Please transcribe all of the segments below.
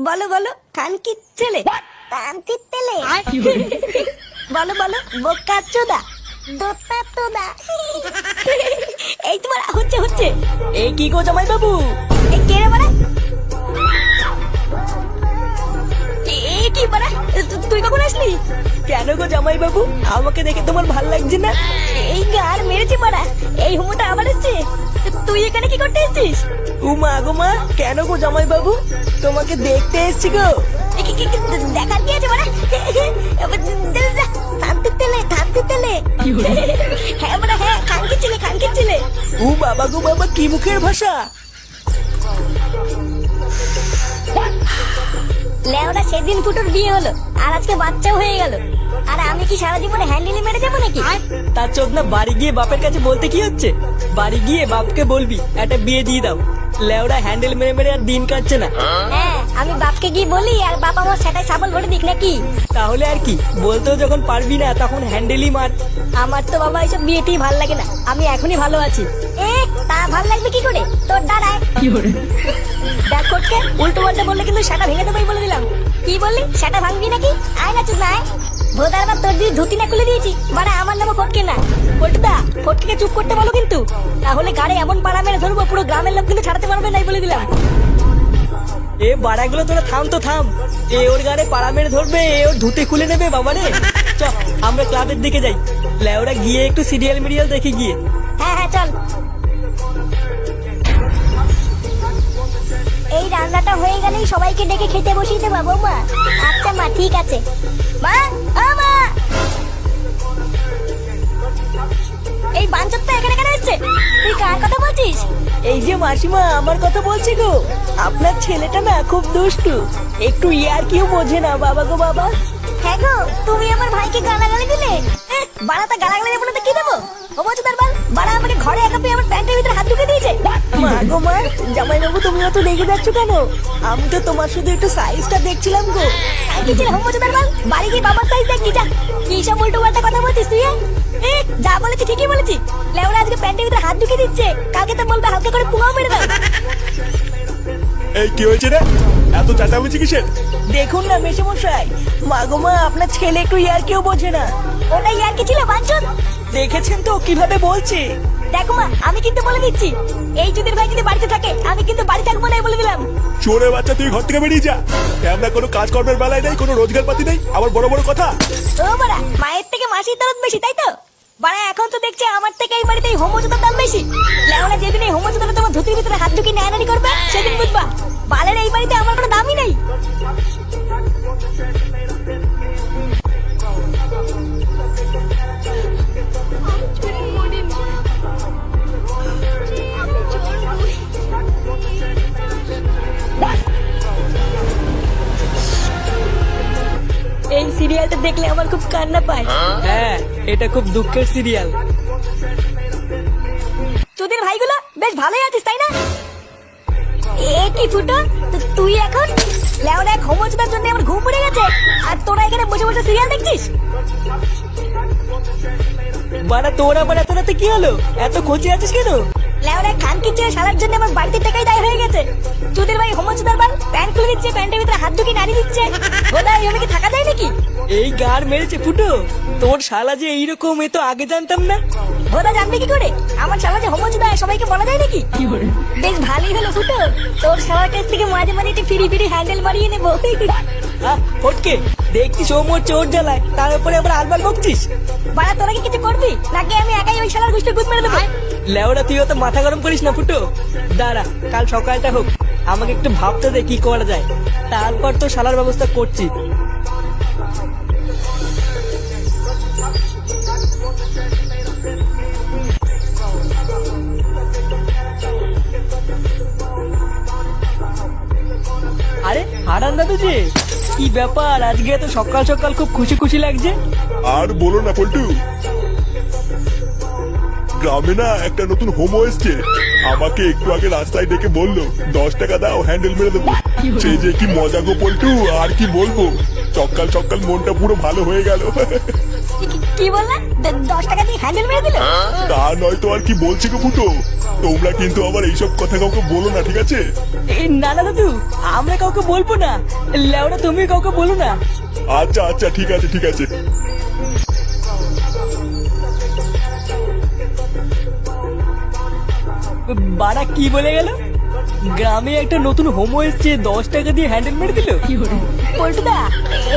বলো বলো খানকির ছেলে। কান্তির তেলে বলো বলো বোকা চোদা। দোতা তোদা এই তোমার হচ্ছে হচ্ছে। এই কি গো জামাই বাবু? এই কে রে বাড়া? এই কি বাড়া? তুই কখন আসলি? কেন গো জামাই বাবু, আমাকে দেখে তোমার ভাল লাগছে না? এই গার মেরেছি বাড়া। এই হুমোটা আবার এসছে। তুই এখানে কি করতে এসেছিস? উমা গো মা, কেন গো জামাই বাবু? তোমাকে দেখতে এসছি গো। দেখার কি আছে বাড়া? কান্তির তেলে কান্তির তেলে হ্যাঁ বাড়া হ্যাঁ, খানকির ছেলে খানকির ছেলে। ও বাবা গো বাবা, কি মুখের ভাষা! লেওরা সেদিন ফুটোর বিয়ে হলো আর আজকে বাচ্চাও হয়ে গেল। আর আমি কি সারা জীবনে হ্যান্ডেলি মেরে যাবো নাকি? তার চোদ না, বাড়ি গিয়ে বাপের কাছে বলতে কি হচ্ছে? বাড়ি গিয়ে বাপকে বলবি একটা বিয়ে দিয়ে দাও। লেওরা হ্যান্ডেল মেরে মেরে আর দিন কাটছে না। হ্যাঁ, আমি বাপকে গিয়ে বলি আর বাপ আমার সেটাই সাবল ভরে দিক নাকি? তাহলে আর কি, বলতেও যখন পারবি না তখন হ্যান্ডেলই মার। আমার তো বাবা এইসব বিয়েতেই ভাল লাগে না। আমি এখনই ভালো আছি। এ তা ভাল লাগবে কি করে? তোর দাঁড়ায় দেখ কোটকে, উল্টো পাল্টা বললে কিন্তু সেটা ভেঙে দেবোই বলে দিলাম। কি বললি? সেটা ভাঙবি নাকি? আয় না চুপ না আয়। ভোদার বা তোর দিয়ে ধুতি না খুলে দিয়েছি মানে আমার নামও ফটকে না। ফটদা, ফটকে চুপ করতে বলো কিন্তু, তাহলে গাড়ি এমন পাড়া মেরে ধরবো পুরো গ্রামের লোক কিন্তু ছাড়াতে পারবে নাই বলে দিলাম। এ বাড়াগুলো তোরা থাম তো থাম। এ ওর গাড়ে পাড়া মেরে ধরবে, এ ওর ধুতে খুলে নেবে বাবা রে। চ আমরা ক্লাবের দিকে যাই। লেওরা গিয়ে একটু সিরিয়াল মিরিয়াল দেখে গিয়ে। হ্যাঁ হ্যাঁ চল। এই রান্নাটা হয়ে গেলেই সবাইকে ডেকে খেতে বসিয়ে দেবো বৌমা। আচ্ছা মা, ঠিক আছে। মা, ও মা, এই বাঞ্চতটা এখানে কেন এসছে? তুই কার কথা বলছিস? এই যে মাসিমা, আমার কথা বলছি গো। আপনার ছেলেটা না খুব দুষ্টু, একটু ইয়ার কিউ বোঝে না বাবা গো বাবা। হ্যাঁ গো, তুমি আমার ভাইকে গালাগালি দিলে। বাড়াটা গালাগালি দেবো না তো কি দেবো? ও বলছো তার বাল বাড়া আমাকে ঘরে একা পেয়ে আমার প্যান্টের ভিতরে হাত ঢুকে দিয়েছে। মা গো মা, জামাই বাবু তুমি অত রেগে যাচ্ছ কেন? আমি তো তোমার শুধু একটু সাইজটা দেখছিলাম গো। আর কি ছিল হোমোচো তার বাল? বাড়ি গিয়ে বাবার সাইজ দেখ কি যা। কি সব উল্টো পাল্টা কথা বলছিস তুই? যা বলেছি ঠিকই বলেছি। লেওরা আজকে প্যান্টের ভিতরে হাত ঢুকে দিচ্ছে, কালকে তো বলবে হালকা করে পুঙাও মেরে দাও। এই কি হয়েছে রে? এত চেঁচামেচি কিসের? দেখুন না মেশামশাই, মা গো মা, আপনার ছেলে একটু ইয়ার কেউ বোঝে না। ওটাই আর কি ছিল বাঞ্চন? দেখেছেন তো কিভাবে বলছে। দেখো মা, আমি কিন্তু বলে দিচ্ছি, এই যুদের ভাই যদি বাড়িতে থাকে আমি কিন্তু বাড়ি থাকবো না বলে দিলাম। চোরে বাচ্চা, তুই ঘর থেকে বেরিয়ে যা। আমরা কোনো কাজকর্মের বেলায় নেই, কোনো রোজগার পাতি নেই, আবার বড় বড় কথা। ও বাড়া, মায়ের থেকে মাসির দরদ বেশি তাই তো? বাড়া এখন তো দেখছি আমার থেকে এই বাড়িতে হোমোচোদার দাম বেশি। লেওরা যেদিন এই হোমোচোদাটা তোমার ধুতির ভিতরে হাত ঢুকিয়ে নেয়ানানি করবে সেদিন বুঝবা বালের এই বাড়িতে আমার কোনো দামই নেই। এই সিরিয়ালটা দেখলে আমার খুব কান্না পায়। হ্যাঁ, এটা খুব দুঃখের সিরিয়াল। তোদের ভাইগুলো বেশ ভালোই আছিস তাই না? এ কি ফুটো, তুই এখন লেওরা এক হোমোচোদার জন্য আমার ঘুম পড়ে গেছে আর তোরা এখানে বসে বসে সিরিয়াল দেখছিস? বাড়া তোর আবার এত রাতে কি হলো? এত খোঁজে আছিস কেন? লেওরা খানকির ছেলে সারার জন্য আমার বাড়িতে টাকাই দায় হয়ে গেছে। তোদের ভাই হোমোচোদার বাল প্যান্ট খুলে দিচ্ছে, প্যান্টের ভিতরে হাত ঢুকিয়ে নাড়ি দিচ্ছে। গোদা এভাবে কি থাকা যায় নাকি? এই গার মেরেছে ফুটো, তোর শালা যে এইরকম, এ তো আগে জানতাম না। গোদা জানবে কি করে? আমার শালা যে হোমোচোদা সবাইকে বলা যায় নাকি? বেশ ভালোই হলো ফুটো, তোর শালার কাছ থেকে মাঝে মাঝে একটু ফিরি ফিরি হ্যান্ডেল মারিয়ে নেবো। ফটকে দেখছি সৌমর চোর জ্বালায়, তার উপরে আবার আলবাল বকছিস। বাড়া তোরা কি কিছু করবি নাকি আমি একাই ওই শালার গুষ্টি গুদ মেরে দেবো? লেওরা তুই অত মাথা গরম করিস না ফুটো। দাঁড়া, কাল সকালটা হোক, আমাকে একটু ভাবতে দে কি করা যায়, তারপর তো শালার ব্যবস্থা করছি। আরে হারান দাদু যে, কি ব্যাপার আজকে এত সকাল সকাল খুব খুশি খুশি লাগছে? আর বলো না পল্টু, গ্রামে না একটা নতুন হোমো এসছে। আমাকে একটু আগে রাস্তায় ডেকে বললো 10 টাকা দাও, হ্যান্ডেল মেরে দেবো। সে যে কি মজা গো পল্টু, আর কি বলবো। সকাল সকাল মনটা পুরো ভালো হয়ে গেল। কি বললা 10 টাকা দিয়ে হ্যান্ডেল মেরে দিল? তা নয় তো আর কি বলছি গো ফুটো। তোমরা কিন্তু আবার এইসব কথা কাউকে বলো না, ঠিক আছে? না না দাদু, আমরা কাউকে বলবো না। লেওরা তুমি কাউকে বলো না। আচ্ছা আচ্ছা, ঠিক আছে ঠিক আছে। বাড়া কি বলে গেল? গ্রামে একটা নতুন হোমো এসছে, 10 টাকা দিয়ে হ্যান্ডেল মেরে দিল। পল্টুদা,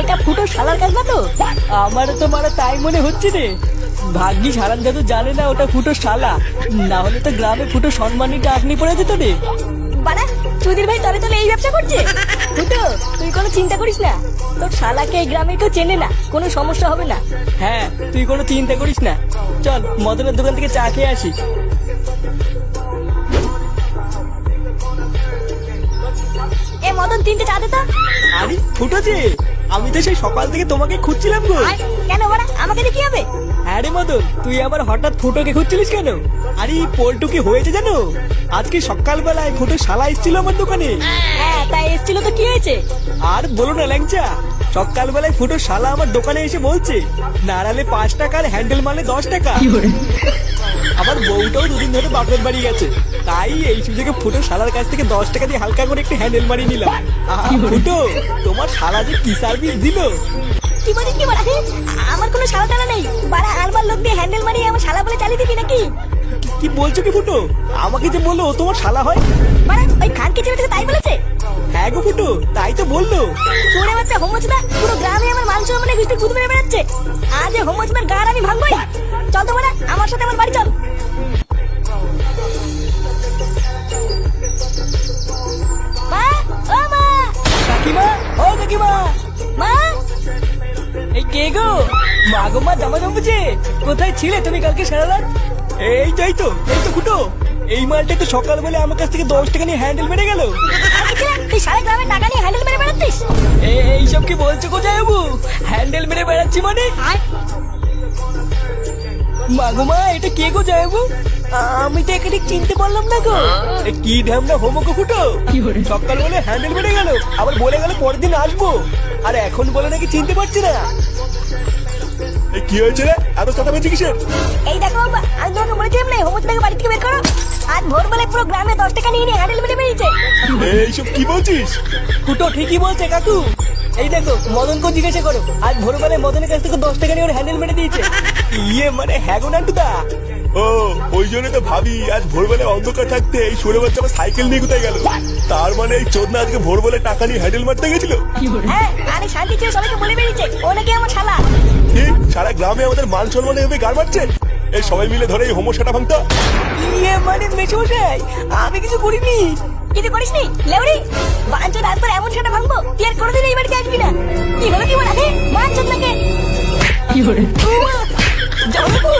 এটা ফুটো শালার কাজ না তো? আমারও তো মারা তাই মনে হচ্ছে রে। ভাগ্যিস হারান দাদু জানে না ওটা ফুটো শালা, না হলে তো গ্রামে ফুটো সম্মানী ডাকনি পড়ে যেত রে। বাড়া, সুধীর ভাই তবে তলে এই ব্যবসা করছে। ফুটো, তুই কোনো চিন্তা করিস না, তোর শালাকে এই গ্রামে কেউ চেনে না, কোনো সমস্যা হবে না। হ্যাঁ, তুই কোনো চিন্তা করিস না। চল মদনের দোকান থেকে চা খেয়ে আসি। এ মদন, 3টে চা দে তো। আরে ফুটো যে, আমি তো সেই সকাল থেকে তোমাকে খুঁজছিলাম গো। কেন বাড়া, আমাকে দিয়ে কি হবে? হ্যাঁ রে মদন, তুই আবার হঠাৎ ফুটোকে খুঁজছিলিস কেন? আরে পল্টু কি হয়েছে জানো? আজকে সকালবেলায় ফুটো শালা এসেছিল আমার দোকানে। হ্যাঁ, তাই এসেছিল তো কি হয়েছে? আর বলো না ল্যাংচা, সকালবেলায় ফুটো শালা আমার দোকানে এসে বলছে নাড়ালে 5 টাকার হ্যান্ডেল মারলে 10 টাকা। আমার বউটাও 2 দিন ধরে বাপের বাড়ি গেছে, তাই এই সুযোগে ফুটো শালার কাছ থেকে 10 টাকা দিয়ে হালকা করে একটু হ্যান্ডেল মারিয়ে নিলাম। ফুটো, তোমার শালা যে কি সার্ভিস দিল! কি বলিস কি বাড়া? আমার কোনো শালা টালা নেই বাড়া, আলবার লোক দিয়ে হ্যান্ডেল মারিয়ে আমার শালা বলে চালিয়ে দিবি নাকি? কি বলছো কি ফুটো? আমাকে যে বললো ও তোমার শালা হয়। বাড়া, ওই খানকে ছেলেটাকে তাই বলেছে? হ্যাঁ গো ফুটো, তাই তো বললো। তোরে বাচ্চা হোমোচদা, পুরো গ্রামে আমার মান সম্মানে বিষ্ণু গুদ মেরে বেড়াচ্ছে। আজ এই হোমোচদার গার আমি ভাঙবই। চল তো বাড়া, আমার সাথে আমার বাড়ি চল। মা, ও মা, কাকিমা, ও কাকিমা, মা, এই কে গো? মা গো মা, জামা জমেছে। কোথায় ছিলে তুমি কালকে সারা রাত? এই তো এই তো এই তো ফুটো, এই মালটা তো সকালবেলা আমার কাছ থেকে 10 টাকা নিয়ে হ্যান্ডেল মেরে গেল। আগে ছিলাম তুই সারা গ্রামে টাকা নিয়ে হ্যান্ডেল মেরে বেড়াচ্ছিস? এইসব কি বলছো কোথায় বাবু? হ্যান্ডেল মেরে বেড়াচ্ছি মানে? মাগো মা, এটা কে গো যাবো? আমি তো একে ঠিক চিনতে পারলাম না গো। এ কি ঢ্যামনা হোমকো ফুটো, সকাল বলে হ্যান্ডেল মেরে গেল, আবার বলে গেল পরের দিন আসবো, আর এখন বলে নাকি চিনতে পারছি না। এই কি হয়েছে রে, এত চাটামেচি কিসের? এই দেখো বাবা, আমি তোমাকে বলেছিলাম না হোমোচদাকে বাড়ি থেকে বের করো। আজ ভোরবেলায় পুরো গ্রামে 10 টাকা নিয়ে হ্যান্ডেল মেরে বেরিয়েছে। এইসব কি বলছিস? ফুটো ঠিকই বলছে কাকু। এই দেখো, মদনকে জিজ্ঞাসা করো, আজ ভোরবেলায় মদনের কাছ থেকে 10 টাকা নিয়ে ওর হ্যান্ডেল মেরে দিয়েছে। ইয়ে মানে হ্যাঁ গো নান্টুদা। ও, ওই জন্য তো ভাবি আজ ভোরবেলায় অন্ধকার থাকতে এই সরে বাচ্চা আমার সাইকেল নিয়ে কোথায় গেল। তার মানে এই চোদনা আজকে ভোরবেলায় টাকা নিয়ে হ্যান্ডেল মারতে গেছিল। হ্যাঁ, আরে শান্তি ছিল, সবাইকে বলে বেরিয়েছে ও নাকি আমার শালা। ঠিক, সারা গ্রামে আমাদের মান সম্মান এভাবে গার মারছে। এই সবাই মিলে ধরে এই হোমোসাটা ভাঙতা। ইয়ে মানে মেশমশাই, আমি কিছু করিনি। কিছু করিসনি লেউরি? বাঞ্চোদ, আজ তোর এমন সেটা ভাঙবো তুই আর কোনোদিন এই বাড়িতে আসবি না। কি হলো কি বলা? বাঞ্চোদ নাকি? কি করে? যাবো।